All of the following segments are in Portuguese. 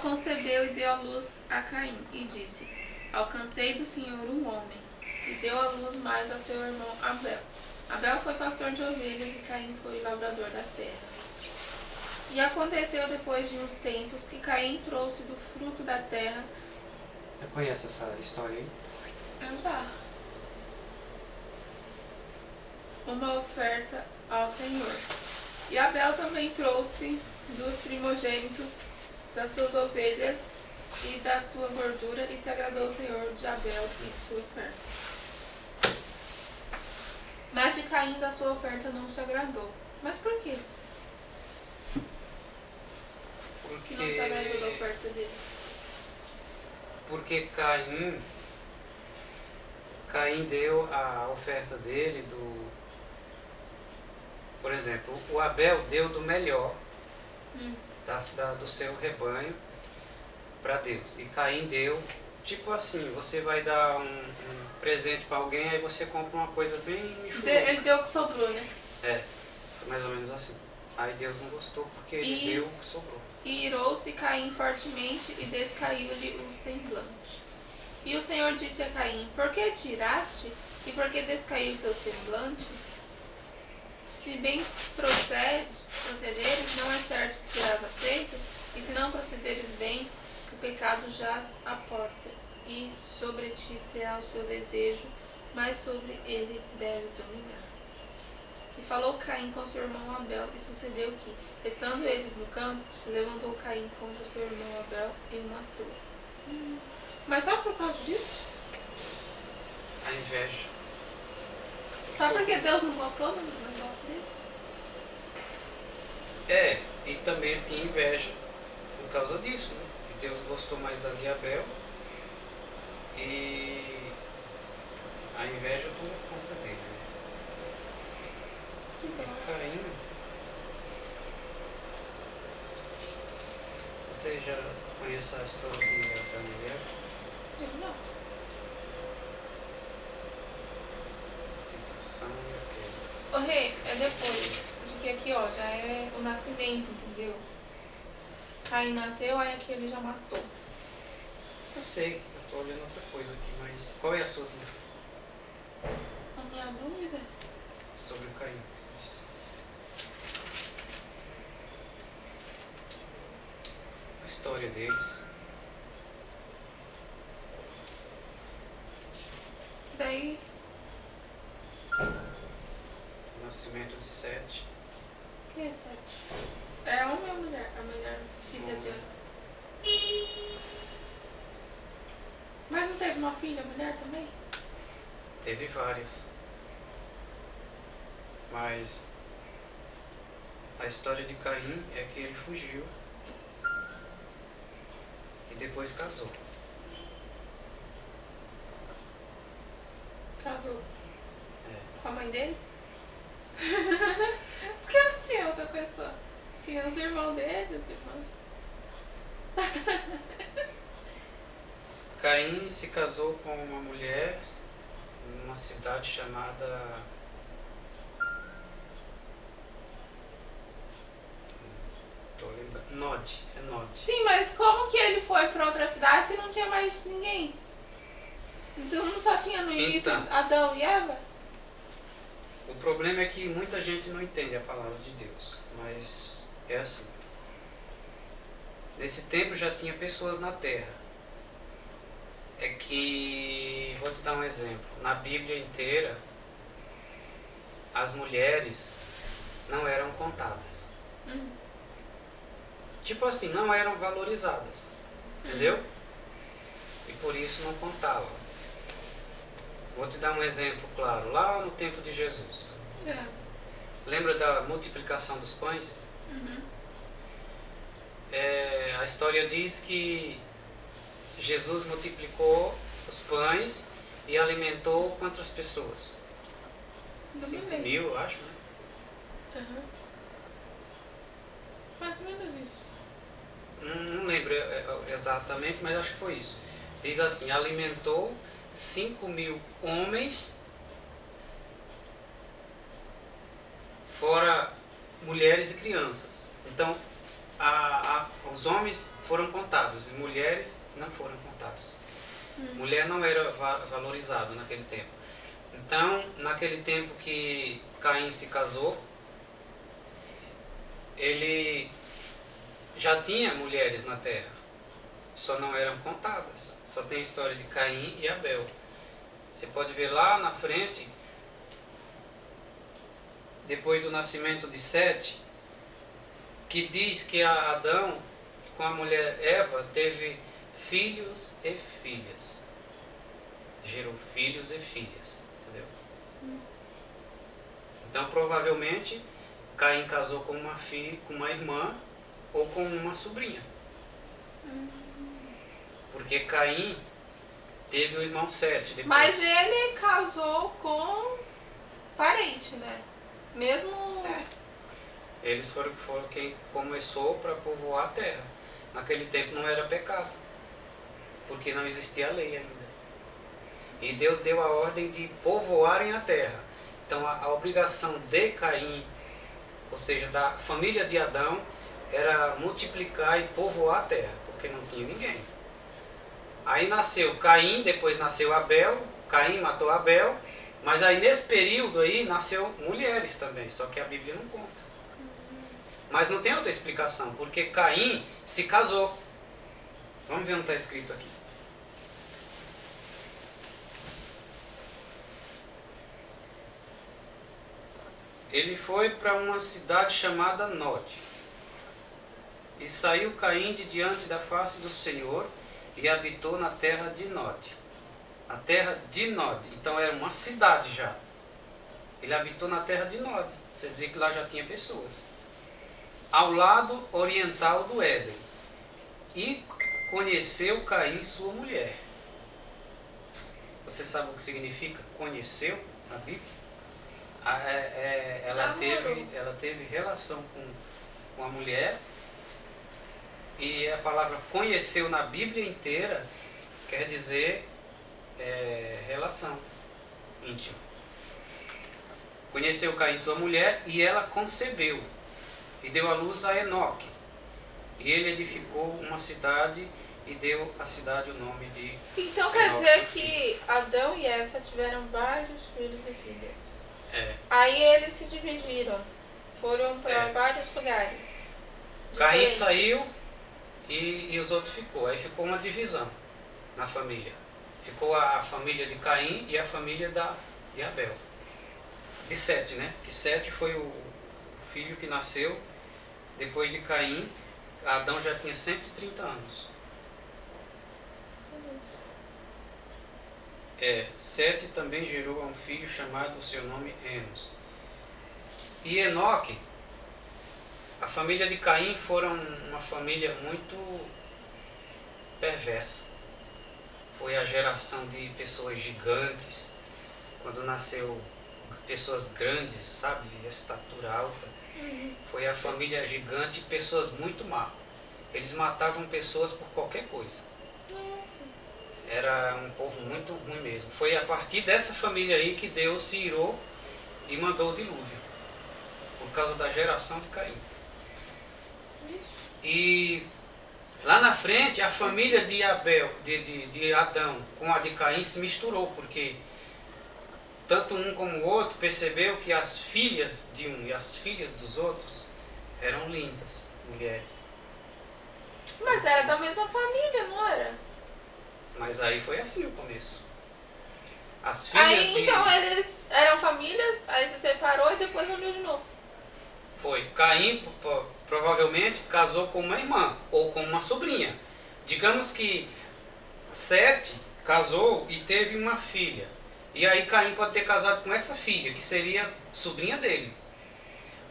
concebeu e deu à luz a Caim, e disse: Alcancei do Senhor um homem, e deu à luz mais a seu irmão Abel. Abel foi pastor de ovelhas e Caim foi lavrador da terra. E aconteceu depois de uns tempos que Caim trouxe do fruto da terra. Você conhece essa história aí? Eu já. Uma oferta ao Senhor. E Abel também trouxe dos primogênitos das suas ovelhas e da sua gordura, e se agradou o Senhor de Abel e de sua oferta. Mas de Caim da sua oferta não se agradou. Mas por quê? Que não se agradou da oferta dele? Porque Caim deu a oferta dele por exemplo, o Abel deu do melhor do seu rebanho para Deus. E Caim deu, tipo assim, você vai dar um presente para alguém, aí você compra uma coisa bem michuruca. Ele deu o que sobrou, né? É, foi mais ou menos assim. Aí Deus não gostou porque ele deu o que sobrou. E irou-se Caim fortemente e descaiu-lhe o semblante. E o Senhor disse a Caim: Por que tiraste e por que descaiu teu semblante? Se bem procederes, não é certo que serás aceito, e se não procederes bem, o pecado jaz à porta, e sobre ti será o seu desejo, mas sobre ele deves dominar. E falou Caim com seu irmão Abel, e sucedeu que, estando eles no campo, se levantou Caim contra seu irmão Abel e o matou. Mas só por causa disso? A inveja. Só porque Deus não gostou do negócio dele? É, e também ele tinha inveja por causa disso, né? Que Deus gostou mais da de Abel e a inveja tomou conta dele, né? Que bom. Caim, você já conhece a história de Adão e Eva? Eu não. Tentação e a queda. Ô Rê, é depois. Porque aqui, ó, já é o nascimento, entendeu? Caim nasceu, aí aqui ele já matou. Eu sei, eu tô olhando outra coisa aqui, mas qual é a sua dúvida? A minha dúvida? Sobre o Caim, que você disse. A história deles. Daí, O nascimento de Sete. que é Sete? É homem ou mulher? A mulher filha de Adão. Mas não teve uma filha mulher também? Teve várias. Mas a história de Caim é que ele fugiu e depois casou. Casou É. com a mãe dele? Porque não tinha outra pessoa. Tinha os irmãos dele, os irmãos. Caim se casou com uma mulher numa cidade chamada... Tô lembrando. Nod. É Nod. Sim, mas como que ele foi pra outra cidade se não tinha mais ninguém? Então não só tinha no início Então. Adão e Eva? O problema é que muita gente não entende a palavra de Deus, mas é assim. Nesse tempo já tinha pessoas na terra. É que, vou te dar um exemplo, na Bíblia inteira, as mulheres não eram contadas. Tipo assim, não eram valorizadas, entendeu? E por isso não contavam. Vou te dar um exemplo claro, lá no tempo de Jesus. É. Lembra da multiplicação dos pães? A história diz que Jesus multiplicou os pães e alimentou quantas pessoas? 5.000, eu acho, né? Mais ou menos isso. Não lembro exatamente, mas acho que foi isso. Diz assim, alimentou 5.000 homens, fora mulheres e crianças. Então, a os homens foram contados e mulheres não foram contados. Mulher não era valorizado naquele tempo. Então, naquele tempo que Caim se casou, ele já tinha mulheres na terra, só não eram contadas. Só tem a história de Caim e Abel. Você pode ver lá na frente, depois do nascimento de Sete, que diz que Adão, com a mulher Eva, teve filhos e filhas. Gerou filhos e filhas. Entendeu? Então, provavelmente, Caim casou com uma filha, com uma irmã ou com uma sobrinha. Porque Caim teve o irmão Sete depois. Mas ele casou com parente, né? Mesmo... Eles foram quem começou para povoar a terra. Naquele tempo não era pecado, porque não existia lei ainda. E Deus deu a ordem de povoarem a terra. Então a obrigação de Caim, ou seja, da família de Adão, era multiplicar e povoar a terra, porque não tinha ninguém. Aí nasceu Caim, depois nasceu Abel, Caim matou Abel, mas aí nesse período aí nasceu mulheres também, só que a Bíblia não conta. Mas não tem outra explicação, porque Caim se casou. Vamos ver onde está escrito aqui. Ele foi para uma cidade chamada Nod. E saiu Caim de diante da face do Senhor e habitou na terra de Nod. A terra de Nod. Então era uma cidade já. Ele habitou na terra de Nod. Você dizia que lá já tinha pessoas. Ao lado oriental do Éden. E conheceu Caim sua mulher. Você sabe o que significa conheceu na Bíblia? Ela teve relação com a mulher. E a palavra conheceu na Bíblia inteira quer dizer relação íntima. Conheceu Caim sua mulher e ela concebeu e deu à luz a Enoque. E ele edificou uma cidade e deu à cidade o nome de Então quer dizer que Adão e Eva tiveram vários filhos e filhas. Aí eles se dividiram, foram para vários lugares. Caim diferentes. saiu e os outros ficou. Aí ficou uma divisão na família. Ficou a família de Caim e a família de Abel. De Sete, né? Que Sete foi o filho que nasceu depois de Caim. Adão já tinha 130 anos. Sete também gerou um filho chamado, o seu nome, Enos. E Enoque, a família de Caim foram uma família muito perversa. Foi a geração de pessoas gigantes. Quando nasceu pessoas grandes, sabe, de estatura alta. Foi a família gigante e pessoas muito má. Eles matavam pessoas por qualquer coisa. Era um povo muito ruim mesmo. Foi a partir dessa família aí que Deus se irou e mandou o dilúvio. Por causa da geração de Caim. E lá na frente, a família de Adão com a de Caim se misturou, porque tanto um como o outro percebeu que as filhas de um e as filhas dos outros eram lindas, mulheres. Mas era da mesma família, não era? Mas aí foi assim o começo. As filhas aí então eles eram famílias, aí se separou e depois uniu de novo. Foi. Caim provavelmente casou com uma irmã ou com uma sobrinha. Digamos que Sete casou e teve uma filha. E aí Caim pode ter casado com essa filha, que seria sobrinha dele.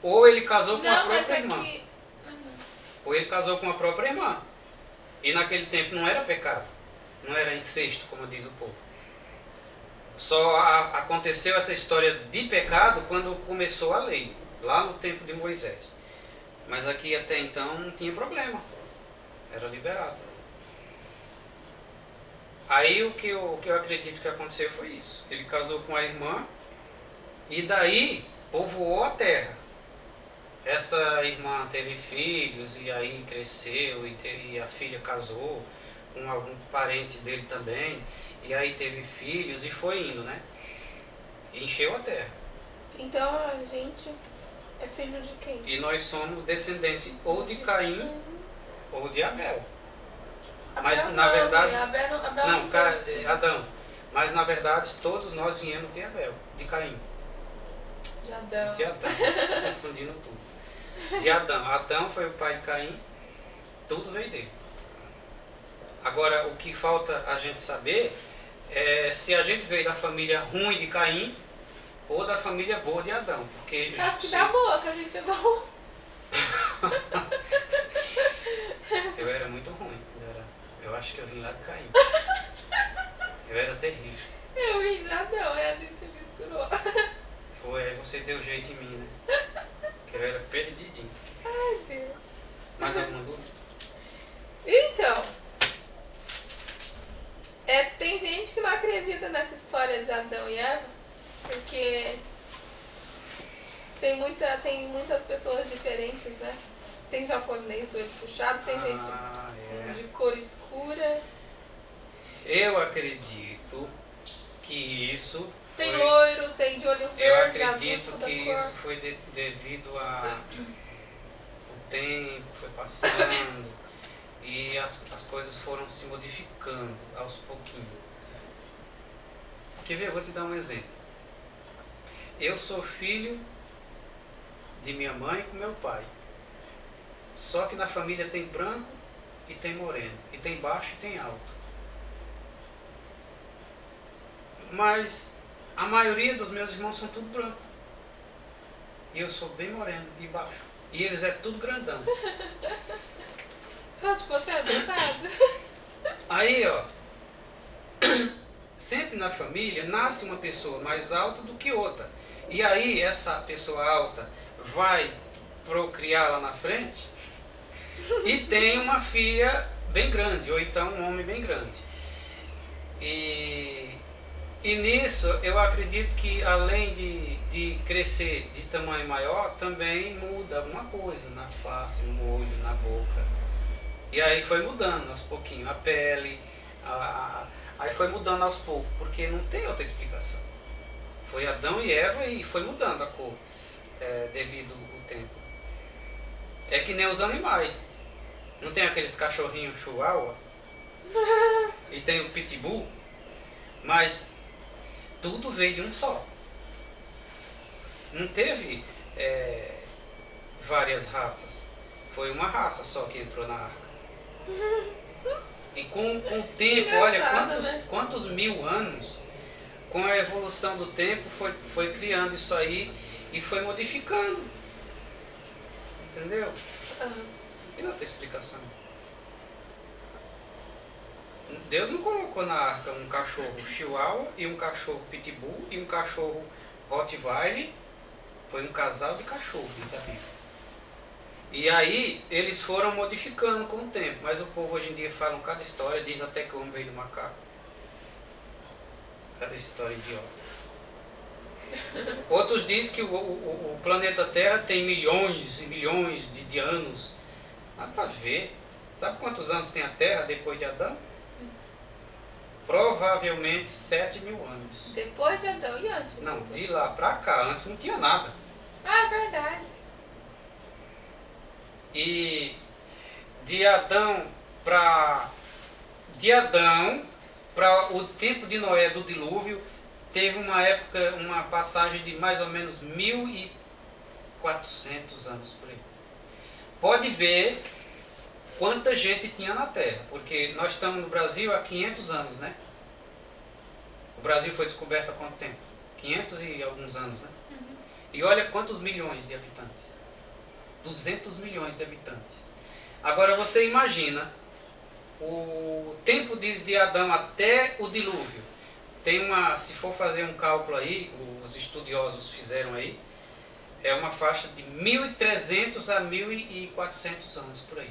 Ou ele casou com a própria irmã. Ou ele casou com a própria irmã. E naquele tempo não era pecado. Não era incesto, como diz o povo. Só aconteceu essa história de pecado quando começou a lei, lá no tempo de Moisés. Mas aqui até então não tinha problema. Era liberado. Aí o que eu acredito que aconteceu foi isso. Ele casou com a irmã e daí povoou a terra. essa irmã teve filhos e aí cresceu e a filha casou com algum parente dele também, e aí teve filhos e foi indo, né? E encheu a terra. Então a gente é filho de quem? E nós somos descendentes ou de Caim ou de Abel. Mas Abel na não, verdade. Abel Não, Adão. Mas na verdade todos nós viemos de Abel, de Caim. de Adão. De Adão. Tô confundindo tudo. De Adão. Adão foi o pai de Caim, tudo veio dele. Agora o que falta a gente saber é se a gente veio da família ruim de Caim ou da família boa de Adão. Porque Acho que dá boa, que a gente é bom. eu era muito ruim. Eu acho que eu vim lá de Caim. Eu era terrível. Eu vim de Adão, aí a gente se misturou. Foi, aí você deu jeito em mim, né? Que eu era perdidinho. Ai, Deus. Mais alguma dúvida? Então, tem gente que não acredita nessa história de Adão e Eva, porque tem muitas pessoas diferentes, né? Tem japonês do olho puxado, tem gente de cor escura. Eu acredito que isso tem loiro, tem de olho verde. Eu acredito azul, que isso foi devido o tempo foi passando e as coisas foram se modificando aos pouquinhos. Quer ver? Eu vou te dar um exemplo. Eu sou filho de minha mãe com meu pai. Só que na família tem branco e tem moreno. E tem baixo e tem alto. Mas a maioria dos meus irmãos são tudo branco. E eu sou bem moreno e baixo. E eles é tudo grandão. Eu acho que você é adotado. Aí, ó. Sempre na família nasce uma pessoa mais alta do que outra. E aí essa pessoa alta vai procriar lá na frente e tem uma filha bem grande, ou então um homem bem grande. E nisso eu acredito que além de crescer de tamanho maior, também muda alguma coisa na face, no olho, na boca. E aí foi mudando aos pouquinhos, a pele, aí foi mudando aos poucos, porque não tem outra explicação. Foi Adão e Eva e foi mudando a cor devido ao tempo. É que nem os animais. Não tem aqueles cachorrinhos chihuahua? E tem o pitbull? Mas tudo veio de um só. Não teve várias raças. Foi uma raça só que entrou na arca. E com o tempo, olha quantos mil anos, com a evolução do tempo, foi criando isso aí e foi modificando. Entendeu? Não tem outra explicação. Deus não colocou na arca um cachorro chihuahua e um cachorro pitbull e um cachorro rottweiler. Foi um casal de cachorros, diz a Bíblia. E aí eles foram modificando com o tempo. Mas o povo hoje em dia fala cada história, diz até que o homem veio do macaco. Cada história idiota. Outros dizem que o planeta Terra tem milhões e milhões de anos. Nada a ver. Sabe quantos anos tem a Terra depois de Adão? Provavelmente 7.000 anos. Depois de Adão e antes? Não, de lá pra cá, antes não tinha nada. Ah, é verdade. E de Adão para o tempo de Noé do dilúvio, teve uma época, uma passagem de mais ou menos 1.400 anos por aí. Pode ver quanta gente tinha na Terra, porque nós estamos no Brasil há 500 anos, né? O Brasil foi descoberto há quanto tempo? 500 e alguns anos, né? Uhum. E olha quantos milhões de habitantes. 200 milhões de habitantes. Agora você imagina o tempo de Adão até o dilúvio. Se for fazer um cálculo aí, os estudiosos fizeram aí, é uma faixa de 1.300 a 1.400 anos por aí.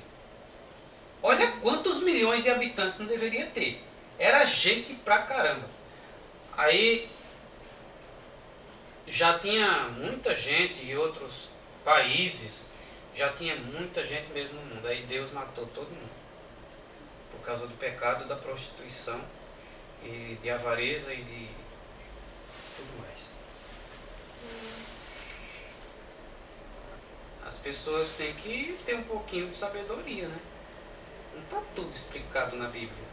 Olha quantos milhões de habitantes não deveria ter. Era gente pra caramba. Aí já tinha muita gente e outros países, já tinha muita gente mesmo no mundo. Aí Deus matou todo mundo. Por causa do pecado da prostituição, e de avareza e de tudo mais. As pessoas têm que ter um pouquinho de sabedoria, né? Não está tudo explicado na Bíblia.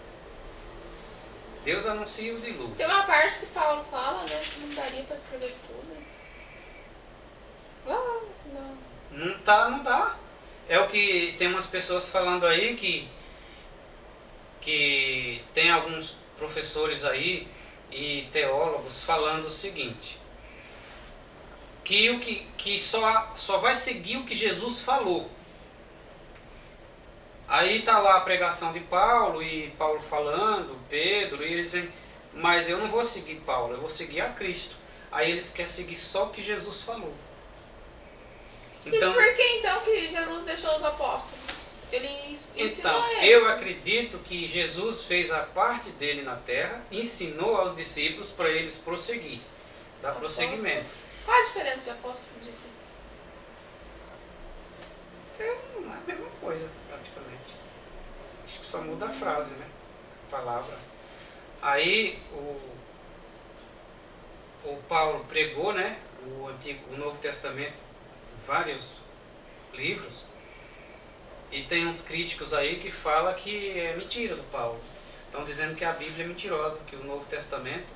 Deus anuncia o dilúvio. Tem uma parte que Paulo fala, né, que não daria para escrever tudo. Não. Não dá. É o que tem umas pessoas falando aí que tem alguns professores aí e teólogos falando o seguinte, que só vai seguir o que Jesus falou. Aí tá lá a pregação de Paulo, e Paulo falando, Pedro, e eles dizem, mas eu não vou seguir Paulo, eu vou seguir a Cristo. Aí eles querem seguir só o que Jesus falou. Então, e por que então que Jesus deixou os apóstolos? Ele ensinou a eles. Eu acredito que Jesus fez a parte dele na terra, ensinou aos discípulos para eles prosseguir, dar prosseguimento. Qual a diferença de apóstolo e discípulo? É a mesma coisa, praticamente. Acho que só muda a frase, né? A palavra. Aí o Paulo pregou, né? O Novo Testamento, vários livros. E tem uns críticos aí que falam que é mentira do Paulo. Estão dizendo que a Bíblia é mentirosa, que o Novo Testamento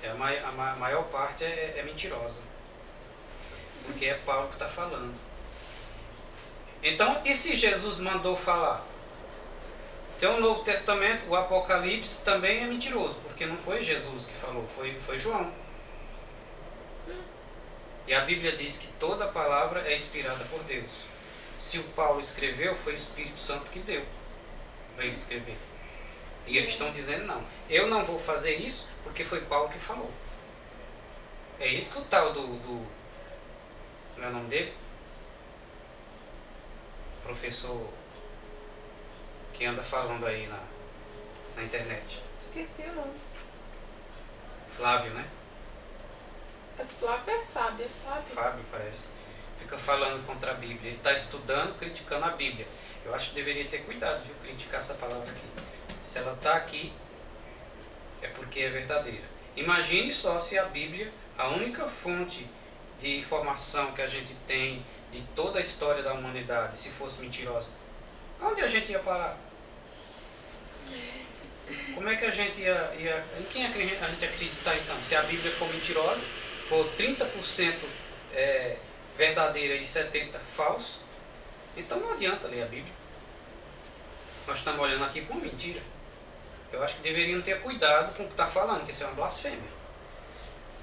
a maior parte é mentirosa. Porque é Paulo que está falando. Então, e se Jesus mandou falar? Então, o Novo Testamento, o Apocalipse também é mentiroso, porque não foi Jesus que falou, foi João. E a Bíblia diz que toda palavra é inspirada por Deus. Se o Paulo escreveu, foi o Espírito Santo que deu para ele escrever. E eles estão dizendo não. Eu não vou fazer isso porque foi Paulo que falou. É isso que o tal do não é o nome dele? Professor que anda falando aí na internet. Esqueci o nome. Flávio, né? Flávio é Fábio, Fábio, parece. Fica falando contra a Bíblia. Ele está estudando, criticando a Bíblia. Eu acho que deveria ter cuidado de criticar essa palavra aqui. Se ela está aqui, é porque é verdadeira. Imagine só se a Bíblia, a única fonte de informação que a gente tem de toda a história da humanidade, se fosse mentirosa, onde a gente ia parar? Como é que a gente ia em quem a gente acreditar então? Se a Bíblia for mentirosa, for 30% verdadeira e 70% falso, então não adianta ler a Bíblia. Nós estamos olhando aqui para uma mentira. Eu acho que deveriam ter cuidado com o que está falando, que isso é uma blasfêmia.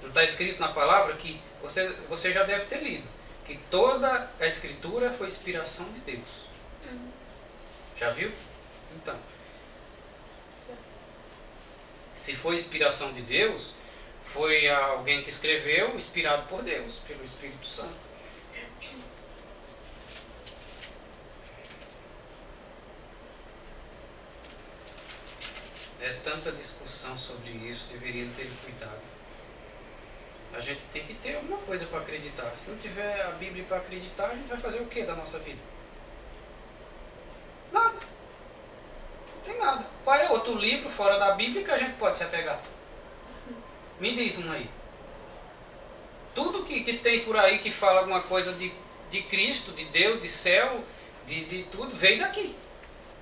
Não está escrito na palavra que você já deve ter lido, que toda a Escritura foi inspiração de Deus. Já viu? Então, se foi inspiração de Deus, foi alguém que escreveu, inspirado por Deus, pelo Espírito Santo. É tanta discussão sobre isso, deveria ter cuidado. A gente tem que ter alguma coisa para acreditar. Se não tiver a Bíblia para acreditar, a gente vai fazer o que da nossa vida? Nada. Não tem nada. Qual é outro livro fora da Bíblia que a gente pode se apegar? Me diz um aí. Tudo que tem por aí que fala alguma coisa de Cristo, de Deus, de céu, de tudo, veio daqui,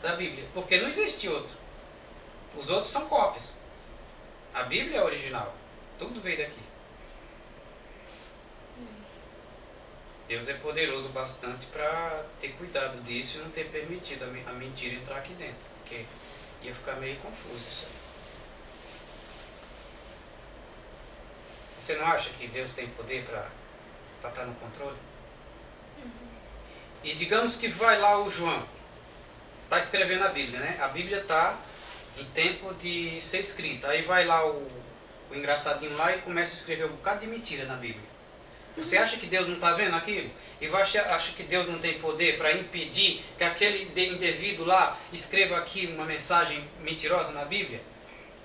da Bíblia. Porque não existe outro. Os outros são cópias. A Bíblia é original. Tudo veio daqui. Deus é poderoso bastante para ter cuidado disso e não ter permitido a mentira entrar aqui dentro. Porque ia ficar meio confuso isso aí. Você não acha que Deus tem poder para estar no controle? E digamos que vai lá o João. Está escrevendo a Bíblia, né? A Bíblia está em tempo de ser escrita. Aí vai lá o engraçadinho lá e começa a escrever um bocado de mentira na Bíblia. Você acha que Deus não está vendo aquilo? E acha que Deus não tem poder para impedir que aquele indivíduo lá escreva aqui uma mensagem mentirosa na Bíblia?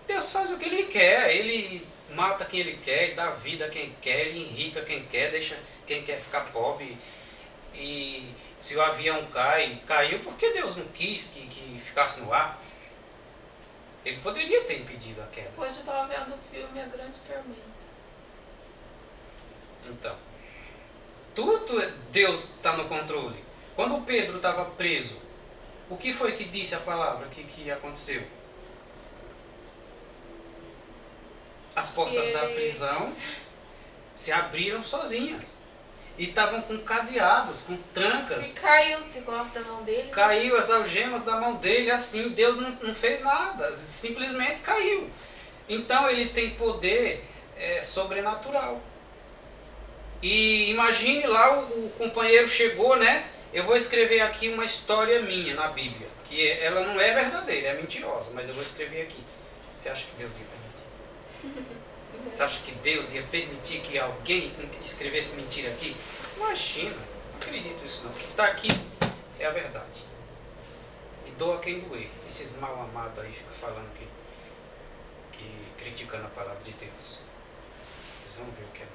Deus faz o que Ele quer. Ele mata quem ele quer, dá vida a quem quer, ele enrica quem quer, deixa quem quer ficar pobre. E se o avião caiu porque Deus não quis que ficasse no ar. Ele poderia ter impedido a queda. Hoje eu estava vendo o filme A Grande Tormenta. Então, tudo Deus está no controle. Quando o Pedro estava preso, o que foi que disse a palavra que aconteceu? As portas da prisão se abriram sozinhas. E estavam com cadeados, com trancas. E caiu os negócios da mão dele. Caiu as algemas da mão dele, assim. Deus não fez nada, simplesmente caiu. Então ele tem poder sobrenatural. E imagine lá, o companheiro chegou, né? Eu vou escrever aqui uma história minha na Bíblia. Que ela não é verdadeira, é mentirosa, mas eu vou escrever aqui. Você acha que Deus ia permitir? Você acha que Deus ia permitir que alguém escrevesse mentira aqui? Imagina, não acredito nisso não. O que está aqui é a verdade. E doa quem doer. Esses mal amados aí ficam falando que criticando a palavra de Deus. Eles vão ver o que é bom.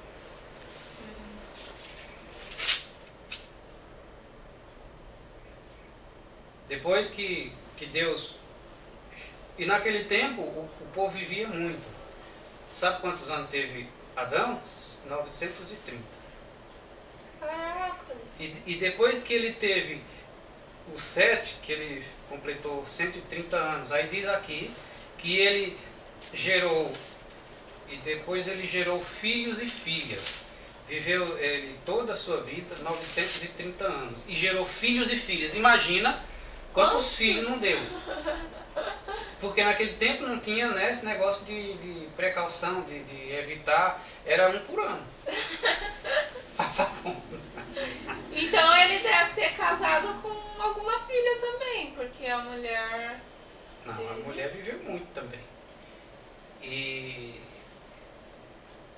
Depois que Deus... E naquele tempo o povo vivia muito. Sabe quantos anos teve Adão? 930. Caracas. E depois que ele teve o 7, que ele completou 130 anos, aí diz aqui que ele gerou, e depois ele gerou filhos e filhas. Viveu ele toda a sua vida, 930 anos, e gerou filhos e filhas. Imagina quantos filhos não deu. Porque naquele tempo não tinha, né, esse negócio de precaução, de evitar, era um por ano. Faça a conta. Então ele deve ter casado com alguma filha também, porque a mulher... Não, a mulher viveu muito também. E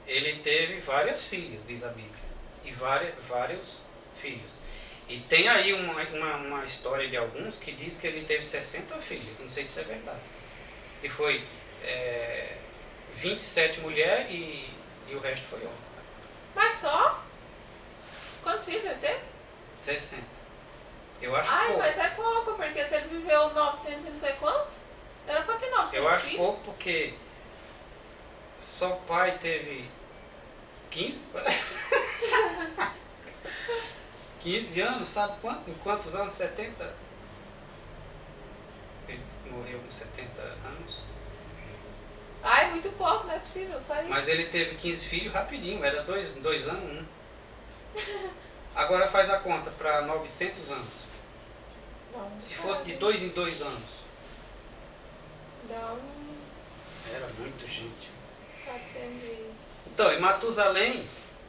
ele teve várias filhas, diz a Bíblia. E vários filhos. E tem aí uma história de alguns que diz que ele teve 60 filhos. Não sei se isso é verdade. Que foi 27 mulheres e o resto foi homem. Mas só? Quantos filhos ele teve? 60. Eu acho Ai, pouco. mas é pouco, porque se ele viveu 900 e não sei quanto, era quanto em 900 Eu acho filhos? pouco porque só o pai teve 15, parece. 15 anos, sabe quanto? Em quantos anos? 70? Ele morreu com 70 anos. Ai, muito pouco, não é possível, só isso. Mas ele teve 15 filhos rapidinho, era 2 anos, 1. Agora faz a conta para 900 anos. Não, Se fosse de 2 em 2 anos. Dá Era muito gente. 400 e... Então, e Matusalém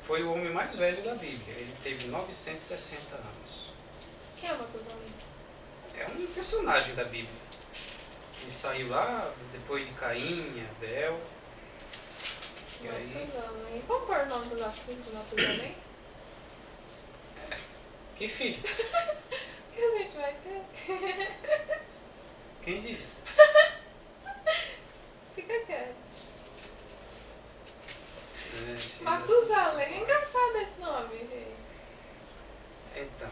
foi o homem mais velho da Bíblia. Ele teve 960 anos. Quem é Matusalém? É um personagem da Bíblia. Ele saiu lá depois de Caim, Abel. E aí... Matusalém. Vamos pôr o nome do nosso filho de Matusalém? Que filho? Que a gente vai ter? Quem disse? Fica quieto. Matusalém. É engraçado esse nome, rei. Então,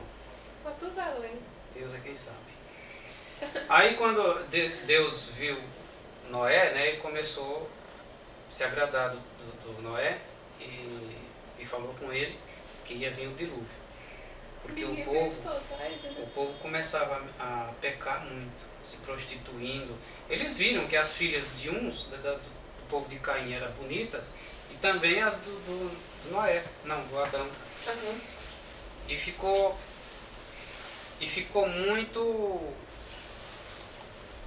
Matusalém. Deus é quem sabe. Aí quando Deus viu Noé, né, ele começou a se agradar do Noé e falou com ele que ia vir o dilúvio. Porque o povo começava a pecar muito, se prostituindo. Eles viram que as filhas de uns, do povo de Caim, eram bonitas, e também as do Noé, não, do Adão. Uhum. E ficou muito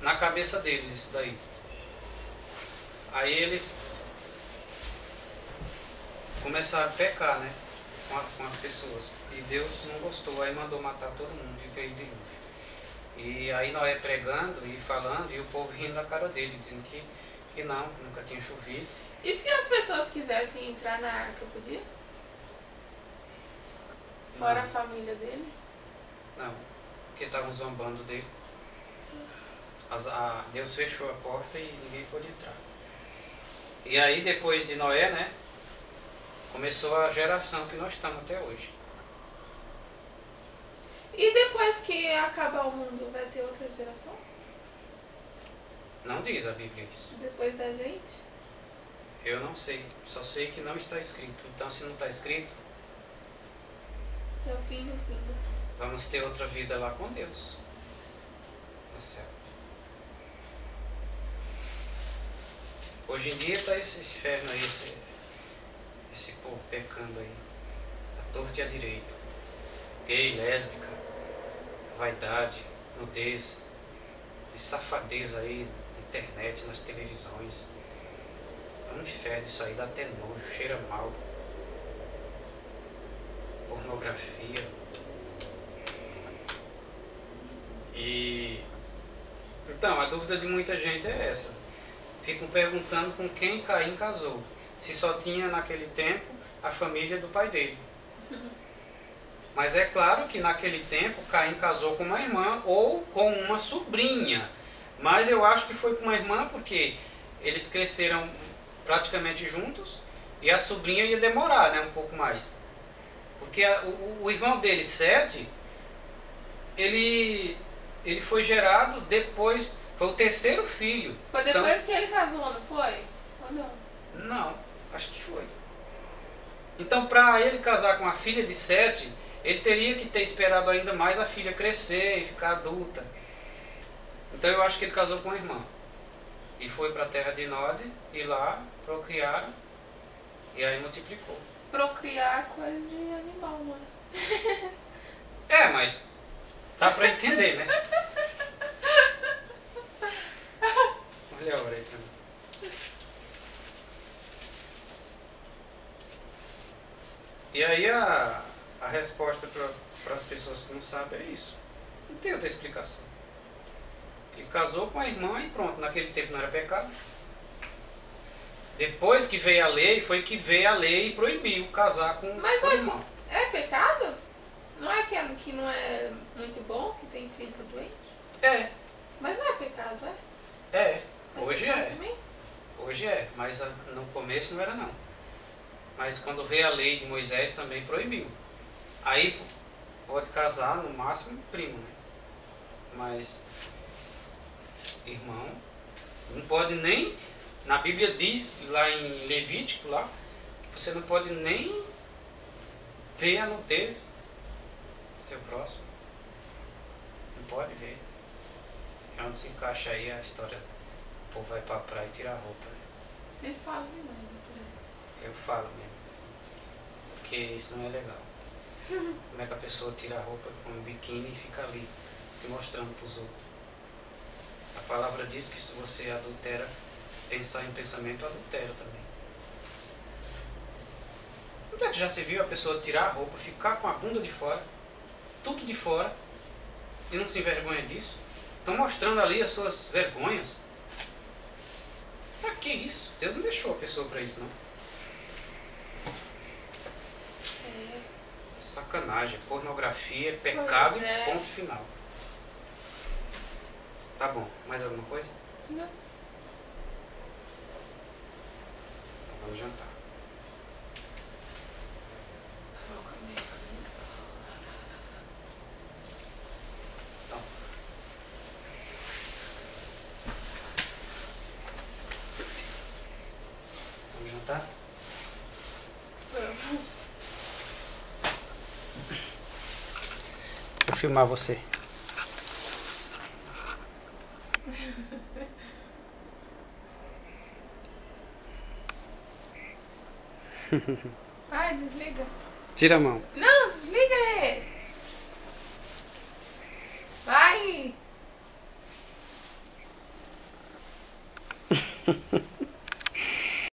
na cabeça deles isso daí. Aí eles começaram a pecar, né, com as pessoas. E Deus não gostou, aí mandou matar todo mundo e veio o dilúvio. E aí Noé pregando e falando, e o povo rindo da cara dele, dizendo que não, que nunca tinha chovido. E se as pessoas quisessem entrar na arca, podia? Fora Não. a família dele? Não, porque estavam zombando dele. Deus fechou a porta e ninguém pôde entrar. E aí depois de Noé, né, começou a geração que nós estamos até hoje. E depois que acabar o mundo, vai ter outra geração? Não diz a Bíblia isso. Depois da gente? Eu não sei, só sei que não está escrito. Então se não está escrito, É o fim do fim. vamos ter outra vida lá com Deus, no céu. Hoje em dia está esse inferno aí, esse povo pecando aí, à torta e à direita. Gay, lésbica, vaidade, nudez, e safadeza aí na internet, nas televisões. É um inferno isso aí, dá até nojo, cheira mal. Pornografia. E então, a dúvida de muita gente é essa. Ficam perguntando com quem Caim casou. Se só tinha naquele tempo a família do pai dele. Mas é claro que naquele tempo Caim casou com uma irmã ou com uma sobrinha. Mas eu acho que foi com uma irmã porque eles cresceram praticamente juntos e a sobrinha ia demorar, né, um pouco mais. Porque o irmão dele, Sete, ele foi gerado depois, foi o terceiro filho. Foi depois que ele casou, não foi? Ou não? Não, acho que foi. Então, para ele casar com a filha de Sete, ele teria que ter esperado ainda mais a filha crescer e ficar adulta. Então eu acho que ele casou com a irmã. E foi para a terra de Nod, e lá procriaram, e aí multiplicou. Procriar é coisa de animal, mano. É, mas dá para entender, né? Olha a hora aí pra mim. E aí a resposta para as pessoas que não sabem é isso. Não tem outra explicação. Ele casou com a irmã e pronto, naquele tempo não era pecado. Depois que veio a lei, foi que veio a lei e proibiu casar com Mas o hoje irmão. é pecado? Não é que não é muito bom, que tem filho doente? É, Mas não é pecado, é? é. Hoje pecado é. também? Hoje é, mas no começo não era não. Mas quando veio a lei de Moisés também proibiu. Aí pode casar no máximo primo, né? Mas irmão não pode nem, na Bíblia diz lá em Levítico lá, que você não pode nem ver a nudez do seu próximo. Não pode ver. É onde se encaixa aí a história. O povo vai pra praia e tira a roupa, né? Você fala demais, né, por aí. Eu falo mesmo. Porque isso não é legal. Como é que a pessoa tira a roupa com um biquíni e fica ali, se mostrando para os outros? A palavra diz que se você adultera, pensar em pensamento adultera também. Onde é que já se viu a pessoa tirar a roupa, ficar com a bunda de fora, tudo de fora, e não se envergonha disso? Estão mostrando ali as suas vergonhas. Pra que isso? Deus não deixou a pessoa para isso, não. Sacanagem, pornografia, pecado e ponto final. Tá bom, mais alguma coisa? Não. Então vamos jantar. Vou comer. Então. Vamos jantar? Vamos. Vou filmar você. Vai, desliga. Tira a mão. Não, desliga ele. Vai.